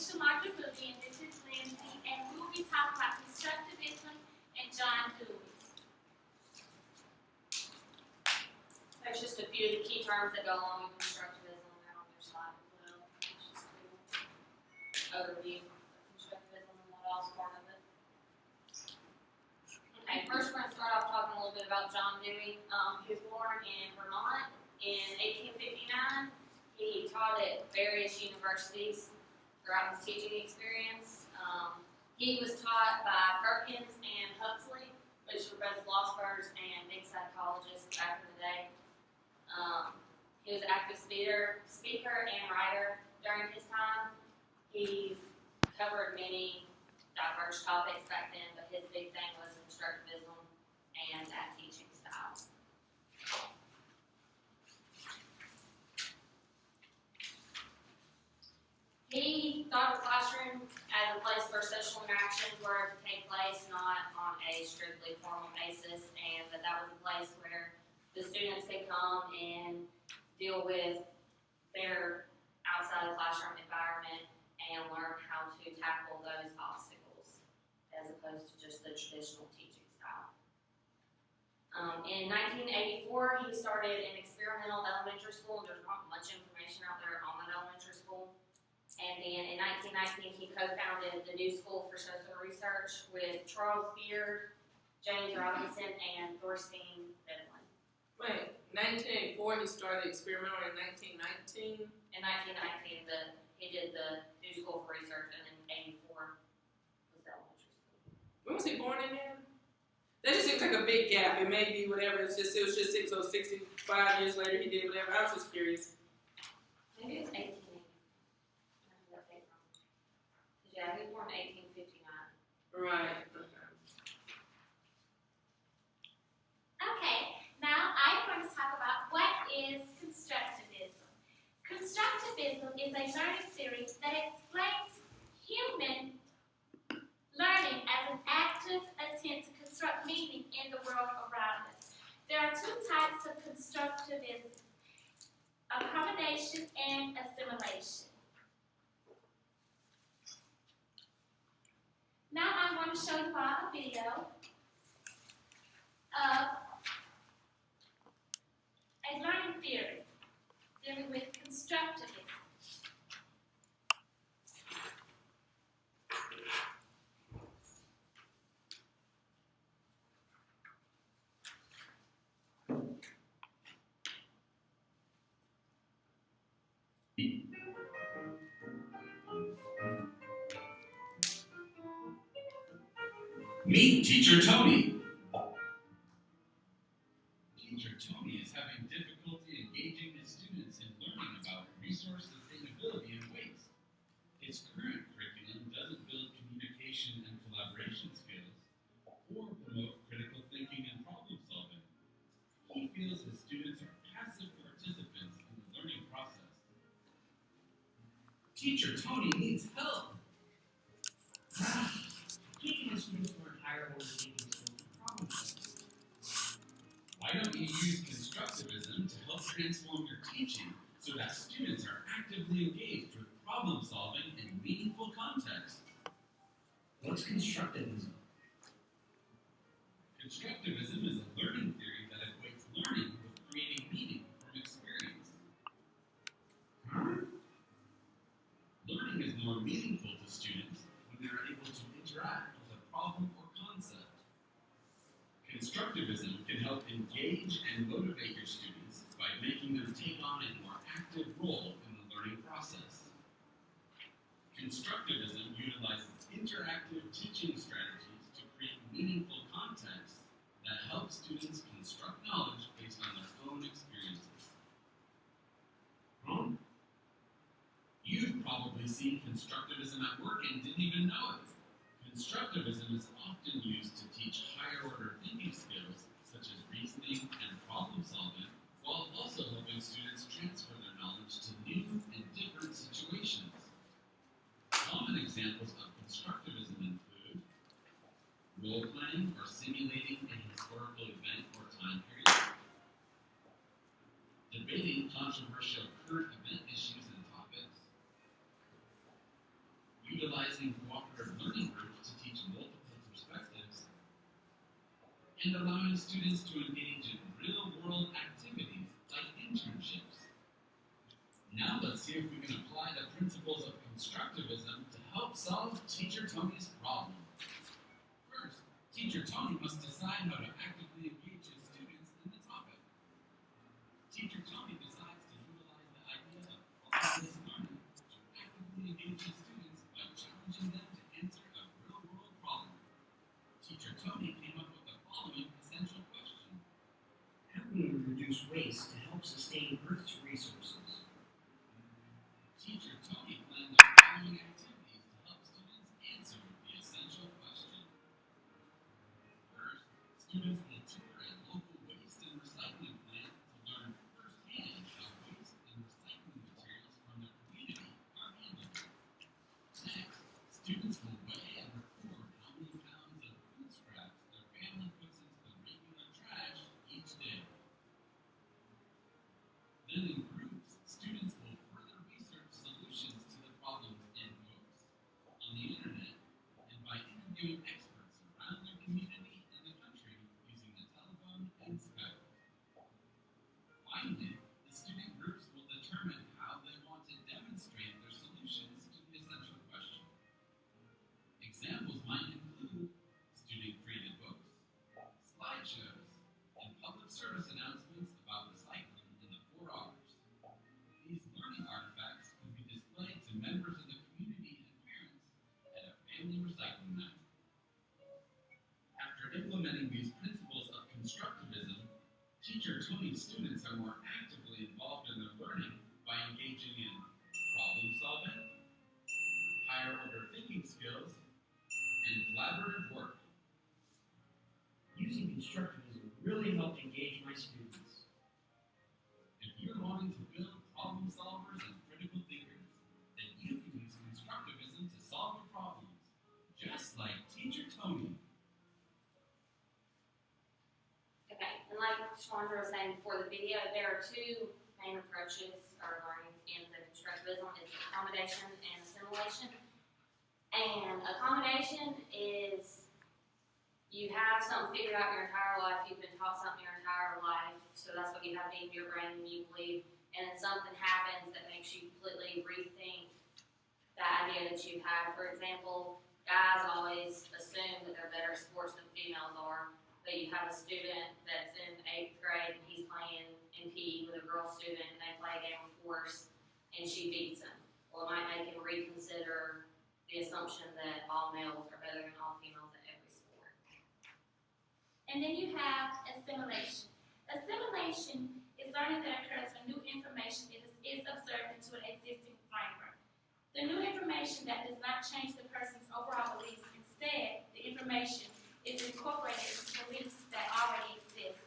Shalondra, and this is Lindsey, and we will be talking about Constructivism and John Dewey. There's just a few of the key terms that go along with Constructivism there on their slide as well. It's just a little overview of Constructivism and what else part of it. Okay, first we're going to start off talking a little bit about John Dewey. He was born in Vermont in 1859. He taught at various universities throughout his teaching experience. He was taught by Perkins and Huxley, which were both philosophers and big psychologists back in the day. He was an active speaker and writer during his time. He covered many diverse topics back then, but his big thing was Constructivism and that teaching style. He thought of the classroom as a place where social interactions were to take place, not on a strictly formal basis, and that was a place where the students could come and deal with their outside of the classroom environment and learn how to tackle those obstacles, as opposed to just the traditional teaching style. In 1984, he started an experimental elementary school. There's not much information out there on that elementary school. And then in 1919, he co-founded the New School for Social Research with Charles Beard, James Robinson, and Thorstein Veblen. Wait, 1984 he started experimental, in 1919? In 1919, he did the New School for Research, and then 84 was the elementary school. When was he born again? That just seems like a big gap. It may be whatever. It was just 65 years later he did whatever. I was just curious. Maybe it was 1880. Yeah, he was born in 1859. Right. Okay. Okay, now I'm going to talk about what is Constructivism. Constructivism is a learning theory that explains human learning as an active attempt to construct meaning in the world around us. There are two types of constructivism: accommodation and assimilation. Now I'm going to show you all a video of a learning theory dealing with constructivism. Meet Teacher Tony. Teacher Tony is having difficulty engaging his students in learning about resource sustainability and waste. His current curriculum doesn't build communication and collaboration skills or promote critical thinking and problem solving. He feels his students are passive participants in the learning process. Teacher Tony needs help. Teaching his students learn higher order thinking skills and problem solving. Why don't you use constructivism to help transform your teaching so that students are actively engaged with problem solving in meaningful context? What's constructivism? Constructivism is a learning theory that equates learning with creating meaning from experience. Learning is more meaningful to students when they are able to interact with a problem or concept. Constructivism can help engage and motivate your students by making them take on a more active role in the learning process. Constructivism utilizes interactive teaching strategies to create meaningful context that help students construct knowledge based on their own experiences. You've probably seen constructivism at work and didn't even know it. Constructivism is often used to teach higher order thinking skills such as reasoning and problem solving, while also helping students transfer their knowledge to new and different situations. Common examples of constructivism include role-playing or simulating a historical event or time period, debating controversial current event issues and topics, utilizing cooperative learning groups to teach multiple perspectives, and allowing students to engage in real-world activities like internships. Now let's see if we can apply the principles of constructivism to help solve Teacher Tony's problem. First, Teacher Tony must decide how to actively engage his students in the topic. Teacher Tony decides to utilize the idea of problem-based learning to actively engage his students by challenging them to answer a real-world problem. Teacher Tony came up with the following essential question. How can we reduce waste to help sustain Earth's resources? Teacher Tony planned the following activities to help students answer the essential question. First, students will tour a local waste and recycling plant to learn firsthand how waste and recycling materials from their community are handled. Next, students will weigh and record how many pounds of food scraps their family puts into the regular trash each day. Then in groups, students will further research solutions to the problems in books, on the internet, and by interviewing experts around their community and the country using the telephone and Skype. Finally, the student groups will determine how they want to demonstrate their solutions to the essential question. Examples might include student-created books, slideshows, and public service announcements about recycling in the 4 R's. These learning artifacts can be displayed to members of the community and parents at a family recycling night. After implementing these principles of constructivism, Teacher Tony's students are more actively involved in their learning by engaging in problem solving, higher order thinking skills, and collaborative work. Using constructivism really helped engage my students. If you're wanting to build problem solvers and critical thinkers, then you can use constructivism to solve your problems, just like Teacher Tony. Okay, and like Shalondra was saying before the video, there are 2 main approaches or learning in the constructivism. It's accommodation and assimilation. And accommodation is you have something figured out your entire life, you've been taught something your entire life, so that's what you have in your brain and you believe, and then something happens that makes you completely rethink the idea that you had. For example, guys always assume that they're better at sports than females are, but you have a student that's in 8th grade and he's playing in PE with a girl student and they play a game of horse and she beats him. Well, it might make him reconsider the assumption that all males are better than all females at every sport. And then you have assimilation. Assimilation is learning that occurs when new information is observed into an existing framework. The new information that does not change the person's overall beliefs. Instead, the information is incorporated into beliefs that already exist.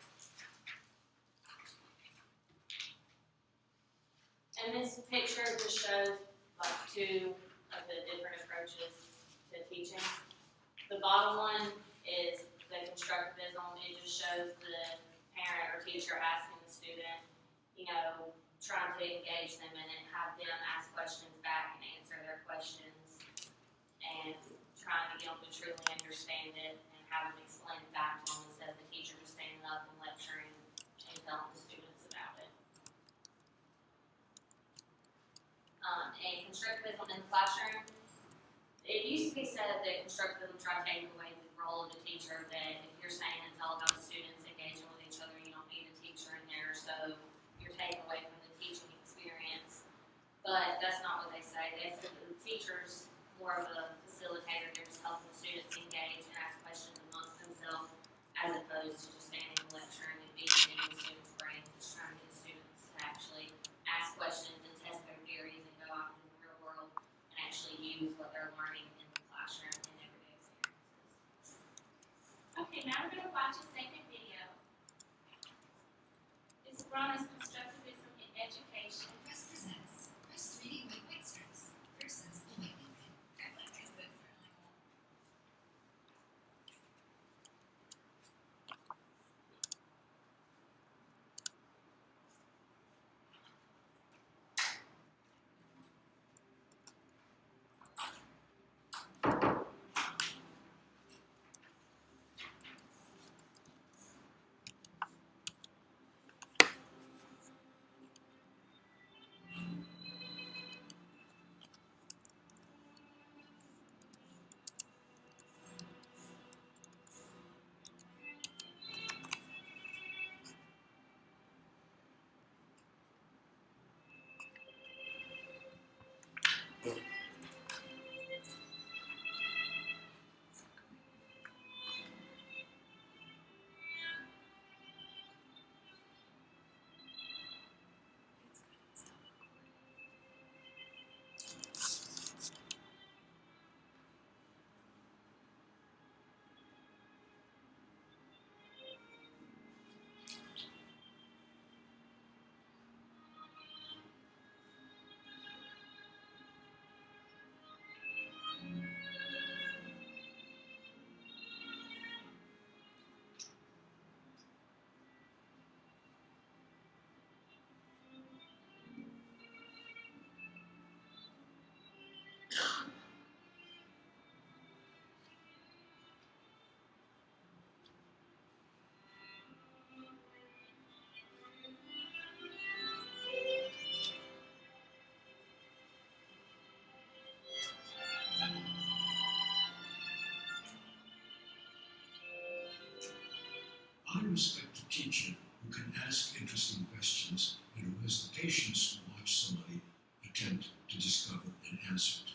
And this picture just shows like 2 of the different approaches to teaching. The bottom one is the constructivism. It just shows the parent or teacher asking the student, trying to engage them in it, have them ask questions back and answer their questions, and trying to get them to truly understand it and have them explain it back to them instead of the teacher just standing up and lecturing and telling the students about it. And constructivism in the classroom, it used to be said that constructivism tried to take away the role of the teacher, that if you're saying it's all about the students engaging with each other, you don't need a teacher in there, so you're taking away from the teaching experience. But that's not what they say. They say that the teacher's more of a facilitator. They're just helping the students engage and ask questions amongst themselves as opposed to just standing and lecturing and beating in the students' brains, just trying to get the students to actually ask questions and test their theories and go out into the real world and actually use what they're learning in the classroom and everyday experiences. Okay, now we're going to watch a second video. It's run as Constructivism in Education. Press presents. Press reading with white strips versus the white pen. I like this book really well. I respect a teacher who can ask interesting questions and who has the patience to watch somebody attempt to discover an answer to.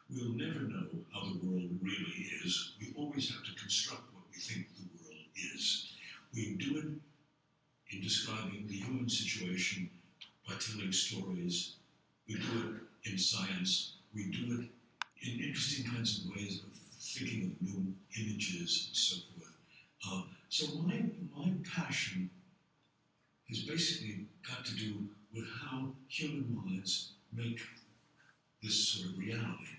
We'll never know how the world really is. We always have to construct what we think the world is. We do it in describing the human situation by telling stories. We do it in science. We do it in interesting kinds of ways of thinking of new images and so forth. So my passion has basically got to do with how human minds make this sort of reality.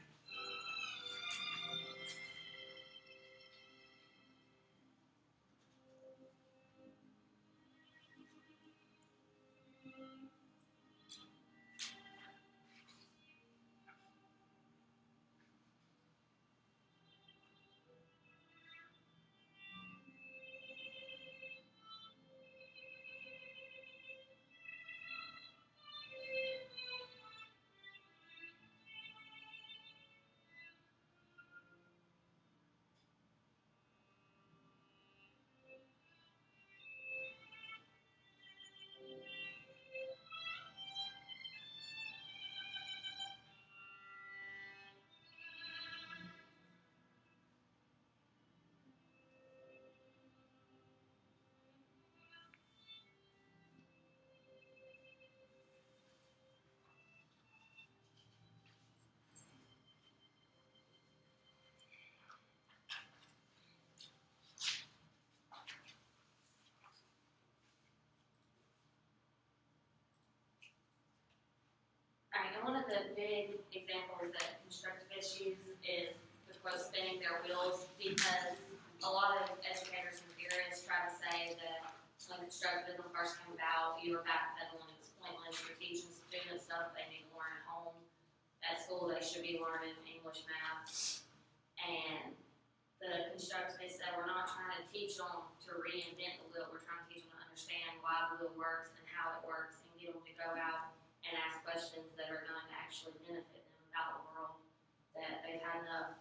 Right, and one of the big examples that constructivists use is the quote spinning their wheels, because a lot of educators and theorists try to say that when constructivism first came about, you were backpedaling, it was pointless, you're teaching students stuff they need to learn at home. At school they should be learning English, math, and the constructivists said we're not trying to teach them to reinvent the wheel, we're trying to teach them to understand why the wheel works and how it works, and get them to go out and ask questions that are going to actually benefit them about the world, that they've had enough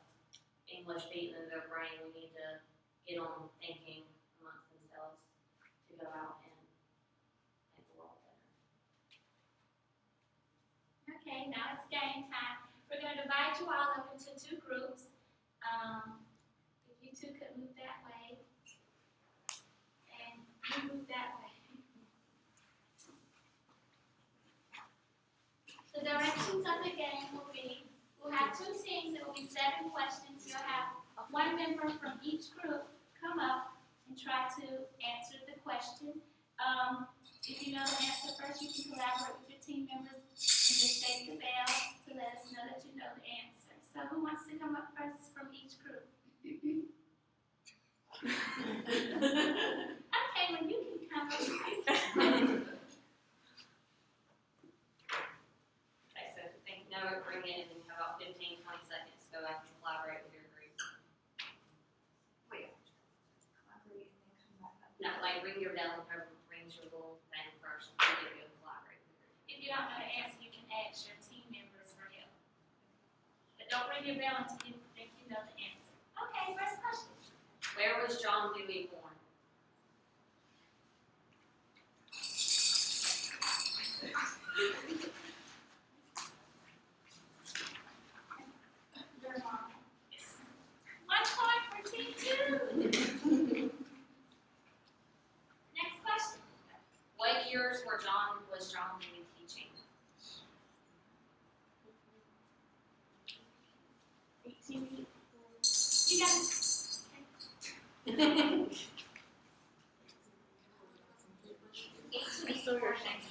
English beaten into their brain. We need to get them thinking amongst themselves to go out and make the world better. Okay, now it's game time. We're going to divide you all up into two groups. If you two could move that way, and you move that way. The directions of the game will be, we'll have two teams, it will be 7 questions. You'll have one member from each group come up and try to answer the question. If you know the answer first, you can collaborate with your team members and just shake the bell to let us know that you know the answer. So who wants to come up first from each group? Okay, well you can come up. Know it, bring it, and have about 15, 20 seconds to go back and collaborate with your group. Wait, collaborate and then come back up. No, like ring your bell and whoever rings your little thing first, and then you go collaborate with your group. If you don't know the answer, you can ask your team members for help. But don't ring your bell until you think you know the answer. Okay, first question. Where was John Dewey born? Next question. What years was John Dewey teaching? 18. You got it. So you're saying.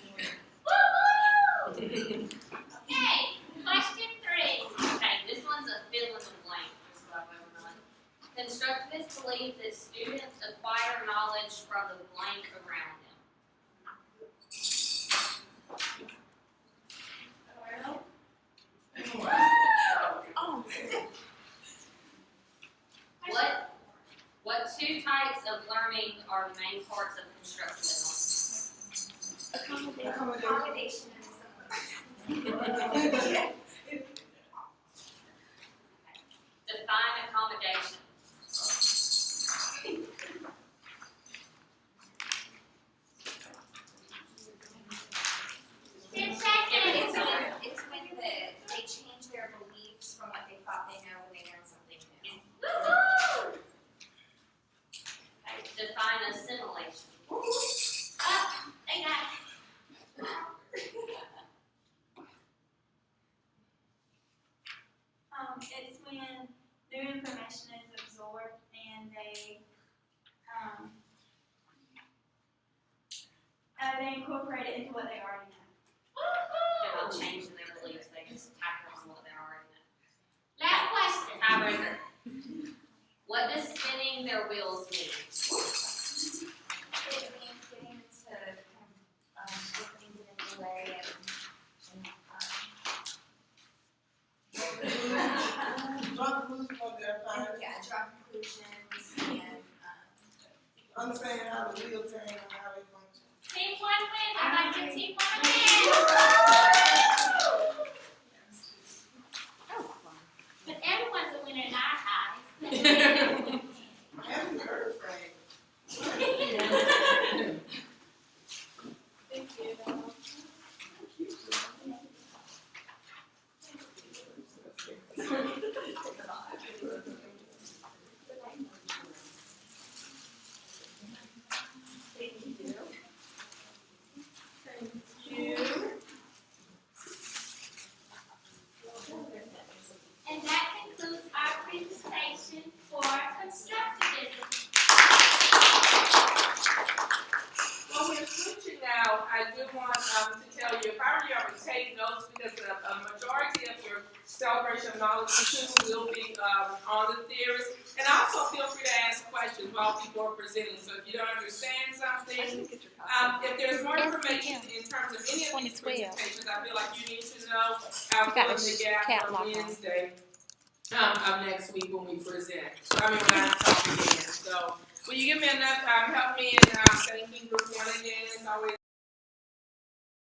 Woo-hoo! students acquire knowledge from the blank around them? What two types of learning are the main parts of constructivism? Accommodation and Define accommodation. It's when they change their beliefs from what they thought they know when they learn something new. Woo-hoo! Okay, define assimilation. I got it. It's when new information is absorbed and they incorporate it into what they already know. They're not changing their beliefs, they just tack on what they already know. Last question. Tiebreaker. What does spinning their wheels mean? It means getting to look things in a new way and draw conclusions and understand how the wheel turn and how it functions. Team one wins. I'd like to team one wins. But everyone's a winner in our eyes. Happy birthday. Thank you. And that concludes our presentation for constructivism. Well, we're switching now. I do want to tell you, if I were you, I would take notes because a majority of your celebration of knowledge students will be on the theories. And also feel free to ask questions while people are presenting. So if you don't understand something, if there's more information in terms of any of these presentations, I feel like you need to know how to fill in the gap on Wednesday of next week when we present. When I talk again. So will you give me enough, help me in thanking group one again? It's always